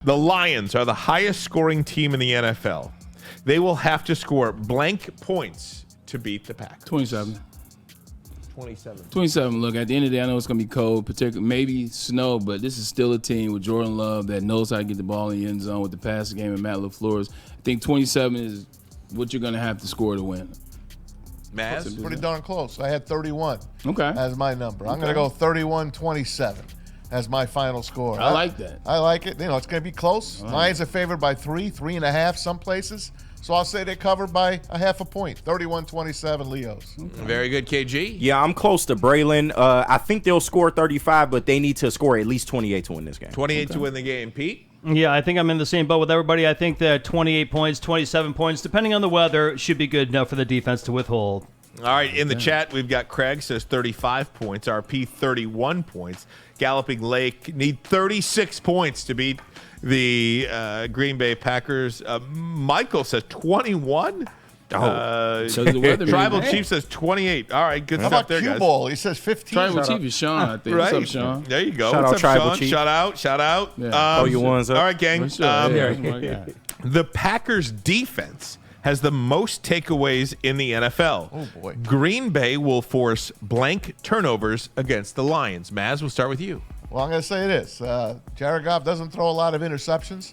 The Lions are the highest scoring team in the NFL. They will have to score blank points to beat the Packers. 27. 27. 27. Look, at the end of the day, I know it's going to be cold, particularly maybe snow, but this is still a team with Jordan Love that knows how to get the ball in the end zone with the passing game and Matt LaFleur's. I think 27 is what you're going to have to score to win. Maz? It's pretty darn close. I had 31 Okay. as my number. I'm going to go 31-27 as my final score. I like that. I like it. You know, it's going to be close. Lions are favored by 3.5 some places. So I'll say they covered by a half a point. 31-27 Leos. Very good, KG. Yeah, I'm close to Braylon. I think they'll score 35, but they need to score at least 28 to win this game. 28 to win the game. Pete? Yeah, I think I'm in the same boat with everybody. I think that 28 points, 27 points, depending on the weather, should be good enough for the defense to withhold. All right, in the chat, we've got Craig says 35 points, RP 31 points. Galloping Lake need 36 points to beat the Green Bay Packers. Michael says 21. So the weather Tribal Chief says 28. All right, good How stuff about there, Cue guys. Ball? He says 15. Tribal Chief is Sean, I think. Right. What's up, Sean? There you go. Shout out, What's up, Tribal Sean? Chief. Shout out. Yeah. Throw your ones up. All right, gang. For sure. Yeah. Oh my God. The Packers defense has the most takeaways in the NFL. Oh, boy. Green Bay will force blank turnovers against the Lions. Maz, we'll start with you. Well, I'm going to say this. Jared Goff doesn't throw a lot of interceptions,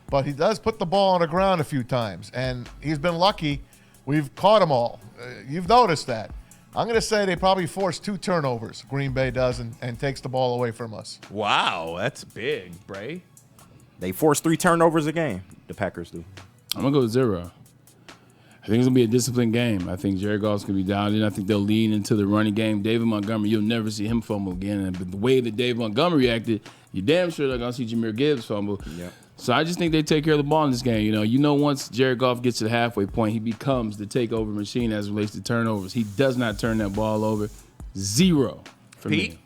but he does put the ball on the ground a few times, and he's been lucky. We've caught them all. You've noticed that. I'm going to say they probably force 2 turnovers, Green Bay does, and takes the ball away from us. Wow, that's big, Bray. They force 3 turnovers a game, the Packers do. I'm going to go with 0. I think it's going to be a disciplined game. I think Jared Goff's going to be down, and I think they'll lean into the running game. David Montgomery, you'll never see him fumble again. But the way that David Montgomery reacted, you're damn sure they're going to see Jahmyr Gibbs fumble. Yep. So I just think they take care of the ball in this game. You know, once Jared Goff gets to the halfway point, he becomes the takeover machine as it relates to turnovers. He does not turn that ball over. 0 for Pete? me.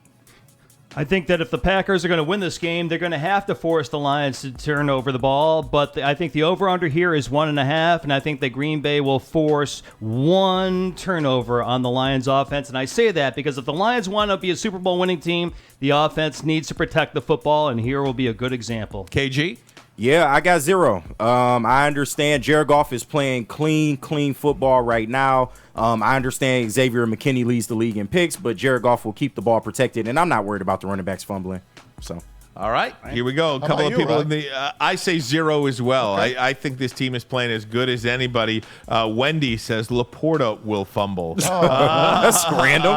I think that if the Packers are going to win this game, they're going to have to force the Lions to turn over the ball. But I think the over-under here is 1.5, and I think that Green Bay will force 1 turnover on the Lions' offense. And I say that because if the Lions want to be a Super Bowl winning team, the offense needs to protect the football, and here will be a good example. KG? Yeah, I got 0. I understand Jared Goff is playing clean football right now. I understand Xavier McKinney leads the league in picks, but Jared Goff will keep the ball protected, and I'm not worried about the running backs fumbling. So, All right, here we go. A How couple about of you, people Rod? in the. I say 0 as well. Okay. I think this team is playing as good as anybody. Wendy says Laporta will fumble. that's random.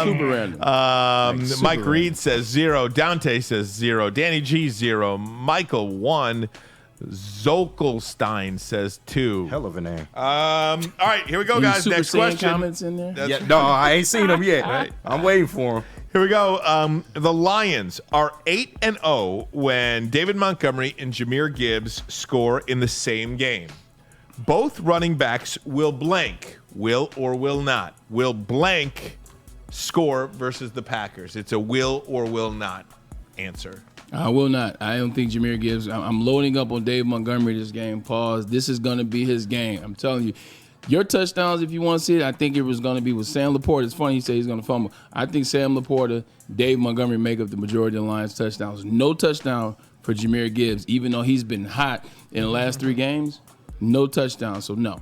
Super random. Mike Like, super Reed says 0. Dante says 0. Danny G 0. Michael 1. Zolkelstein says 2. Hell of a name. All right, here we go, Any guys. Super Next Saiyan question. comments in there? That's- No, I ain't seen him yet. I'm waiting for him. Here we go. The Lions are 8-0 when David Montgomery and Jahmyr Gibbs score in the same game. Both running backs will blank, will or will not, will blank score versus the Packers. It's a will or will not answer. I will not. I don't think Jahmyr Gibbs. I'm loading up on Dave Montgomery this game. Pause. This is going to be his game. I'm telling you. Your touchdowns, if you want to see it, I think it was going to be with Sam Laporta. It's funny you say he's going to fumble. I think Sam Laporta, Dave Montgomery make up the majority of the Lions' touchdowns. No touchdown for Jahmyr Gibbs, even though he's been hot in the last 3 games. No touchdown, so no.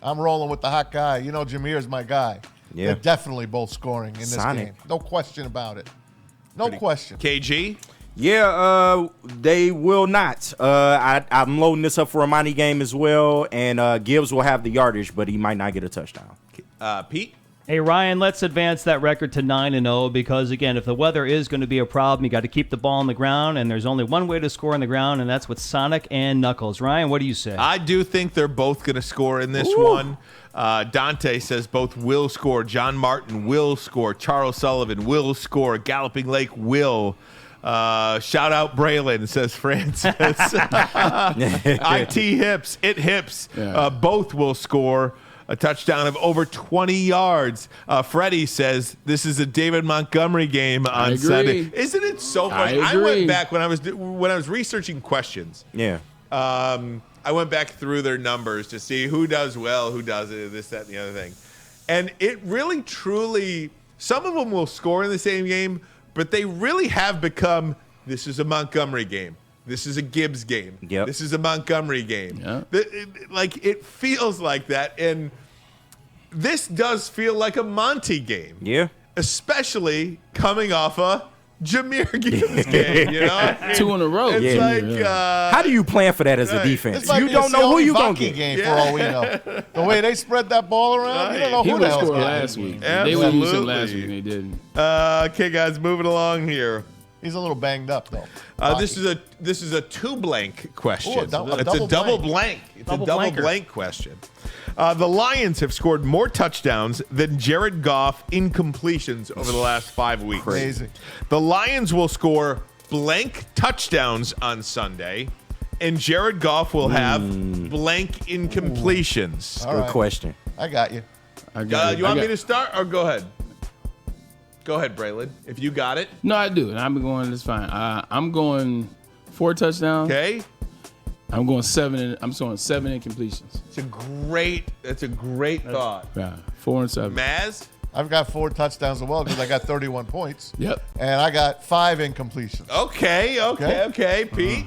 I'm rolling with the hot guy. You know, Jameer's my guy. Yeah. They're definitely both scoring in this Sonic. game. No question about it. No question. KG? Yeah, they will not. I'm loading this up for a Ermanni game as well, and Gibbs will have the yardage, but he might not get a touchdown. Pete? Hey, Ryan, let's advance that record to 9-0 because, again, if the weather is going to be a problem, you got to keep the ball on the ground, and there's only one way to score on the ground, and that's with Sonic and Knuckles. Ryan, what do you say? I do think they're both going to score in this one. Dante says both will score. John Martin will score. Charles Sullivan will score. Galloping Lake will. Shout out Braylon, says Francis. IT hips, it hips. Yeah. Both will score a touchdown of over 20 yards. Freddie says this is a David Montgomery game on agree. Sunday. Isn't it so funny? I agree. went back when I was researching questions. Yeah. I went back through their numbers to see who does well, who doesn't, this, that, and the other thing. And it really, truly, some of them will score in the same game, but they really have become, this is a Montgomery game. This is a Gibbs game. Yep. This is a Montgomery game. Yeah. It feels like that. And this does feel like a Monty game. Yeah. Especially coming off a Jahmyr Gibbs game, you know? 2 in a row. It's Yeah. like, How do you plan for that as a right. defense? This might You be don't know who you gonna Sione Vaki get. game for all we know. The way they spread that ball around, you don't know He who would the have hell's scored getting last it. week. They would have used him last Absolutely. week. They didn't. okay, guys, moving along here. He's a little banged up though. This is a 2 blank question. Ooh, a double It's a double blank. It's Double a double blanker. blank question. The Lions have scored more touchdowns than Jared Goff incompletions over the last 5 weeks. Crazy. The Lions will score blank touchdowns on Sunday, and Jared Goff will have blank incompletions. All Good right. question. I got you. You want me to start, or go ahead? Go ahead, Braylon. If you got it, No, I do. And I'm going, it's fine. I'm going 4 touchdowns. okay. I'm going 7 incompletions. That's a great thought. Yeah, 4 and 7. Maz? I've got 4 touchdowns as well because I got 31 points. Yep. And I got 5 incompletions. Okay. Pete?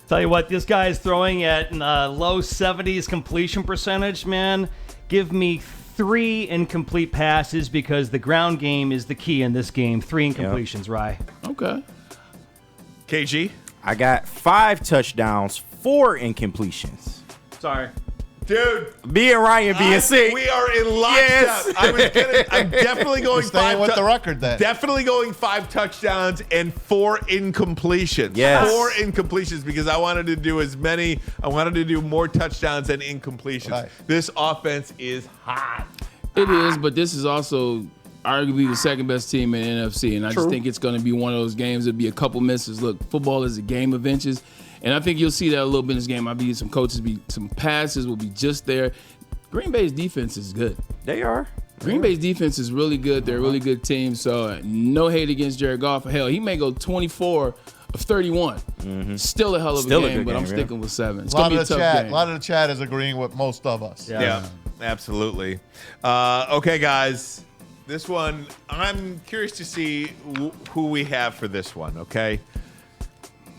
Tell you what, this guy is throwing at low 70s completion percentage, man. Give me 3 incomplete passes because the ground game is the key in this game. 3 incompletions, Rye. Okay. KG? I got 5 touchdowns, 4 incompletions. Sorry. Dude. Me and Ryan being sick. We are in lockstep. Yes. I'm definitely going You're staying 5 with the record then. Definitely going 5 touchdowns and 4 incompletions. Yes. 4 incompletions because I wanted to do more touchdowns than incompletions. Right. This offense is hot. It is, but this is also arguably the second best team in the NFC, and I just think it's going to be one of those games. It'll be a couple misses. Look, football is a game of inches, and I think you'll see that a little bit in this game. Some passes will be just there. Green Bay's defense is good. They are. Green Bay's defense is really good. They're a really good team, so no hate against Jared Goff. Hell, he may go 24 of 31. Still a hell of a Still a game, good but I'm game, sticking with 7. It's A going lot to be a of the tough chat. game. A lot of the chat is agreeing with most of us. Yeah, absolutely. Okay, guys. This one, I'm curious to see who we have for this one, okay?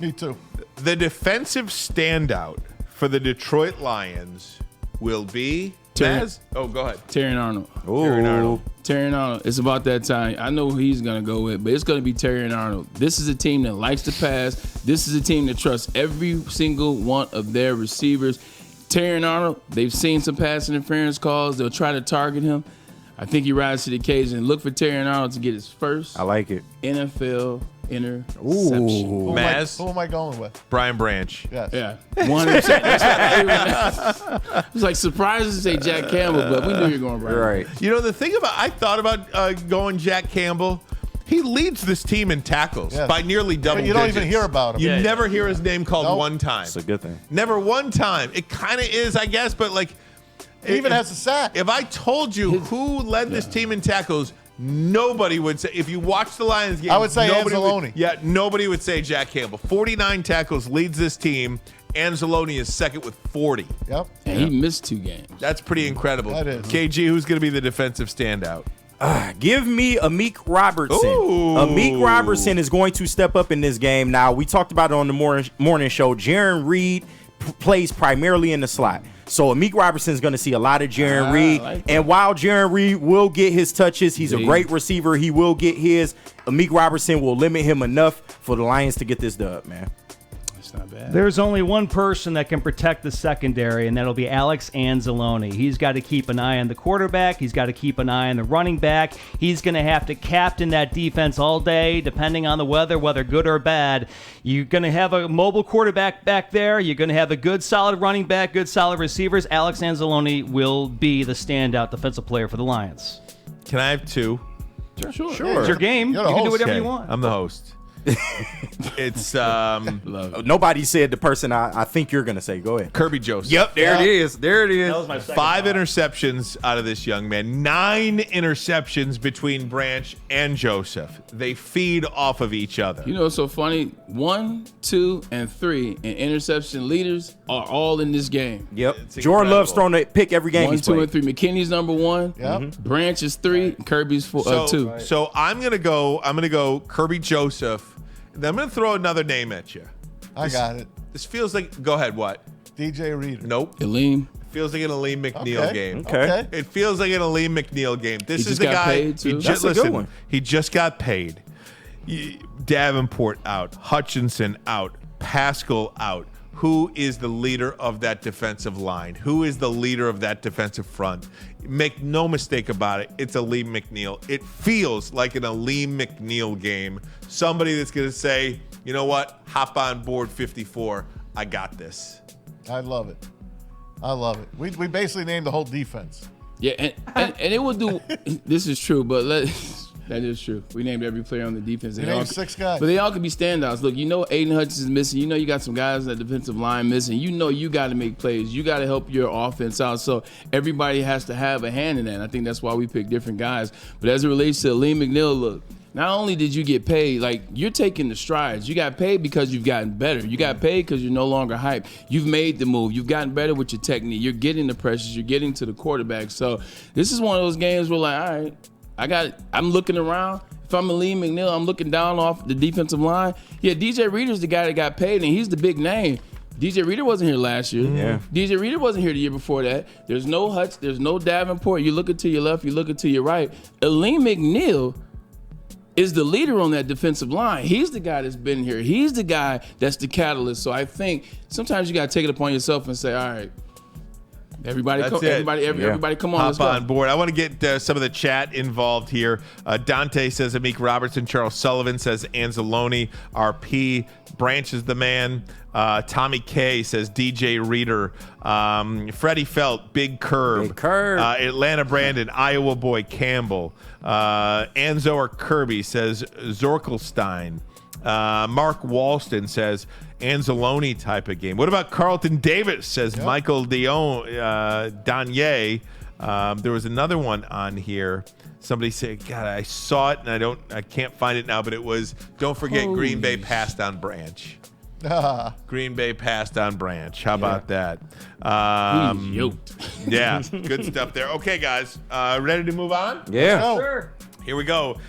Me too. The defensive standout for the Detroit Lions will be Maz? Oh, go ahead. Terry Arnold. Terry Arnold. Terry Arnold. It's about that time. I know who he's going to go with, but it's going to be Terry Arnold. This is a team that likes to pass. This is a team that trusts every single one of their receivers. Terry Arnold, they've seen some pass interference calls. They'll try to target him. I think he rises to the occasion. Look for Terry Arnold to get his first I like it. NFL interception. Who Maz? am I going with? Brian Branch. Yes. Yeah, 100%. It was like surprised to say Jack Campbell, but we knew you were going Brian. Right. You know, the thing about, I thought about going Jack Campbell. He leads this team in tackles Yes. by nearly double But you don't digits. even hear about him. You Yeah. never hear his name called Nope. one time. It's a good thing. Never one time. It kind of is, I guess, but like. He even has a sack. If I told you who led this team in tackles, nobody would say. If you watch the Lions game, I would say nobody Anzalone. nobody would say Jack Campbell. 49 tackles leads this team. Anzalone is second with 40. Yep. And he missed 2 games. That's pretty incredible. That is. KG, who's going to be the defensive standout? Give me Amik Robertson. Ooh. Amik Robertson is going to step up in this game. Now, we talked about it on the morning show. Jaron Reed plays primarily in the slot. So Amik Robertson is going to see a lot of Jaron Reed. like that. And while Jaron Reed will get his touches, he's a great receiver. He will get his. Amik Robertson will limit him enough for the Lions to get this dub, man. It's not bad. There's only one person that can protect the secondary, and that'll be Alex Anzalone. He's got to keep an eye on the quarterback. He's got to keep an eye on the running back. He's going to have to captain that defense all day, depending on the weather, whether good or bad. You're going to have a mobile quarterback back there. You're going to have a good, solid running back, good, solid receivers. Alex Anzalone will be the standout defensive player for the Lions. Can I have 2? Sure. It's your game. You You're the can do host. whatever Okay, you want. I'm the host. It's Love it. Nobody said the person I think you're going to say. Go ahead. Kirby Joseph. Yep, there it is. There it is. That was my second 5 thought. interceptions out of this young man. 9 interceptions between Branch and Joseph. They feed off of each other. You know what's so funny? 1, 2, and 3 and interception leaders are all in this game. Yep. It's Jordan incredible. Love's throwing a pick every game 1, he's 2, played. and 3. McKinney's number 1. Yep. Branch is 3. And Kirby's 2. So I'm gonna go Kirby Joseph. Then I'm gonna throw another name at you. I got it. This feels like. Go ahead. What? DJ Reader. Nope. Aleem. Feels like an Aleem McNeil game. Okay. It feels like an Aleem McNeil game. This He is just the got guy. paid, too. That's a good one. He just got paid. Davenport out. Hutchinson out. Pascal out. Who is the leader of that defensive line? Who is the leader of that defensive front? Make no mistake about it. It's Aleem McNeil. It feels like an Aleem McNeil game. Somebody that's going to say, you know what? Hop on board 54. I got this. I love it. I love it. We basically named the whole defense. Yeah, and it will do. This is true, but that is true. We named every player on the defense. We named 6 guys. But they all could be standouts. Look, you know Aiden Hutchins is missing. You know you got some guys on the defensive line missing. You know you got to make plays. You got to help your offense out. So everybody has to have a hand in that. And I think that's why we pick different guys. But as it relates to Aleem McNeil, look, not only did you get paid, like you're taking the strides. You got paid because you've gotten better. You got paid because you're no longer hype. You've made the move. You've gotten better with your technique. You're getting the pressures. You're getting to the quarterback. So this is one of those games where like, all right, I'm looking around. If I'm Aleem McNeil, I'm looking down off the defensive line. Yeah, DJ Reader's the guy that got paid, and he's the big name. DJ Reader wasn't here last year. Yeah. DJ Reader wasn't here the year before that. There's no Hutch. There's no Davenport. You're looking to your left. You're looking to your right. Aleem McNeil is the leader on that defensive line. He's the guy that's been here. He's the guy that's the catalyst. So I think sometimes you got to take it upon yourself and say, all right, everybody come on, Hop let's go. on board. I want to get some of the chat involved here. Dante says Amik Robertson. Charles Sullivan says Anzalone. RP. Branch is the man. Tommy K says DJ Reader. Freddie Felt. Big Curve. Big Curve. Atlanta Brandon. Iowa Boy Campbell. Anzo or Kirby says Zorkelstein. Mark Walston says Anzalone type of game. What about Carlton Davis, says Michael Danye. There was another one on here. Somebody said, God, I saw it and I can't find it now, but it was, don't forget Green Bay passed on Branch. Green Bay passed on Branch. How about that? He's yoked. Yeah, good stuff there. Okay, guys, ready to move on? Yeah. Sure. Here we go.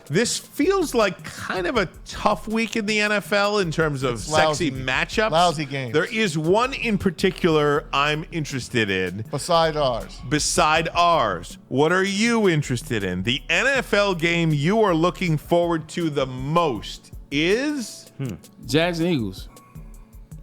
This feels like kind of a tough week in the NFL in terms of sexy matchups. Lousy games. There is one in particular I'm interested in. Beside ours. What are you interested in? The NFL game you are looking forward to the most is? Jags and Eagles.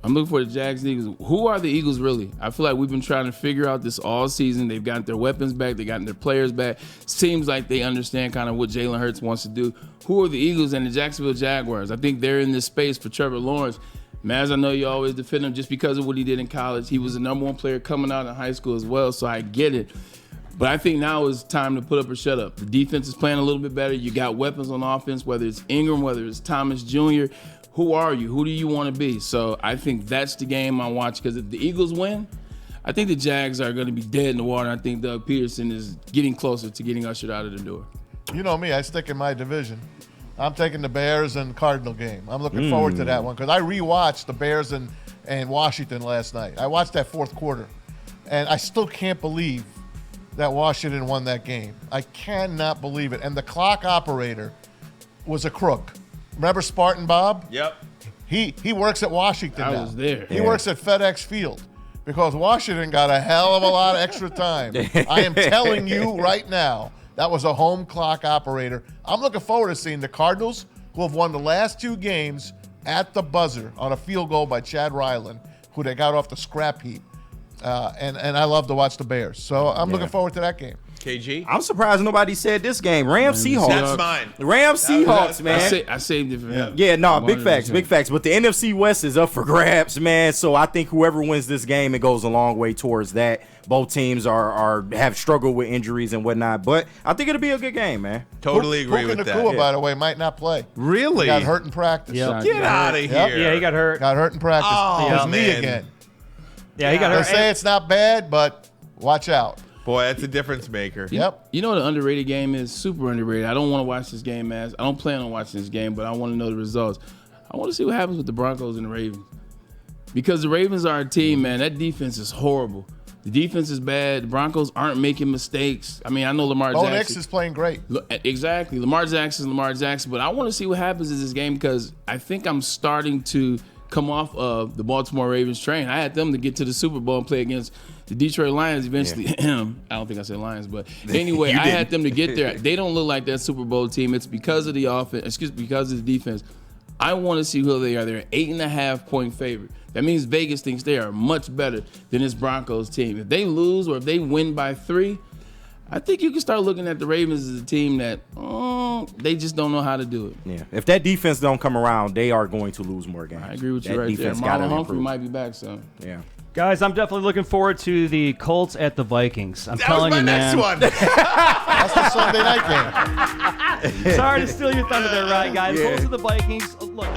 I'm looking for the Jags and Eagles. Who are the Eagles really? I feel like we've been trying to figure out this all season. They've gotten their weapons back. They've gotten their players back. Seems like they understand kind of what Jalen Hurts wants to do. Who are the Eagles and the Jacksonville Jaguars? I think they're in this space for Trevor Lawrence. Maz, I know you always defend him just because of what he did in college. He was the number one player coming out in high school as well, so I get it. But I think now is time to put up or shut up. The defense is playing a little bit better. You got weapons on offense, whether it's Ingram, whether it's Thomas Jr., who are you? Who do you want to be? So I think that's the game I watch, because if the Eagles win, I think the Jags are going to be dead in the water. I think Doug Peterson is getting closer to getting ushered out of the door. You know me, I stick in my division. I'm taking the Bears and Cardinal game. I'm looking forward to that one because I rewatched the Bears and Washington last night. I watched that fourth quarter, and I still can't believe that Washington won that game. I cannot believe it. And the clock operator was a crook. Remember Spartan Bob? Yep. He works at Washington now. I was there. He works at FedEx Field because Washington got a hell of a lot of extra time. I am telling you right now, that was a home clock operator. I'm looking forward to seeing the Cardinals, who have won the last 2 games at the buzzer on a field goal by Chad Ryland, who they got off the scrap heap. And I love to watch the Bears. So I'm looking forward to that game. KG? I'm surprised nobody said this game. Rams Seahawks. That's mine. Rams Seahawks, man. I saved it for him. Yeah, no, big 100%. facts, big facts. But the NFC West is up for grabs, man. So I think whoever wins this game, it goes a long way towards that. Both teams have struggled with injuries and whatnot, but I think it'll be a good game, man. Totally agree Puka with that. Nacua, by the way, might not play. Really? He got hurt in practice. Yep. Get out of Yep. here. Yeah, he got hurt. Got hurt in practice. Oh, His knee man. again. Yeah, he got They hurt. say it's not bad, but watch out. Boy, that's a difference maker. Yep. You know what the underrated game is? Super underrated. I don't want to watch this game, man. I don't plan on watching this game, but I want to know the results. I want to see what happens with the Broncos and the Ravens. Because the Ravens are a team, man. That defense is horrible. The defense is bad. The Broncos aren't making mistakes. I mean, I know Lamar Bo Jackson. Nix is playing great. Exactly. Lamar Jackson, but I want to see what happens in this game because I think I'm starting to come off of the Baltimore Ravens train. I had them to get to the Super Bowl and play against the Detroit Lions eventually. Yeah. I don't think I said Lions, but anyway, I had them to get there. They don't look like that Super Bowl team. It's because of the offense, because of the defense. I want to see who they are. They're an 8.5-point favorite. That means Vegas thinks they are much better than this Broncos team. If they lose or if they win by 3, I think you can start looking at the Ravens as a team that they just don't know how to do it. Yeah, if that defense don't come around, they are going to lose more games. I agree with you that right there. defense gotta Marlon Humphrey improve. might be back soon. Yeah. Guys, I'm definitely looking forward to the Colts at the Vikings. I'm That telling was my you, next man. one. That's the Sunday night game. Sorry to steal your thunder there, right, guys? Colts at the Vikings. Look,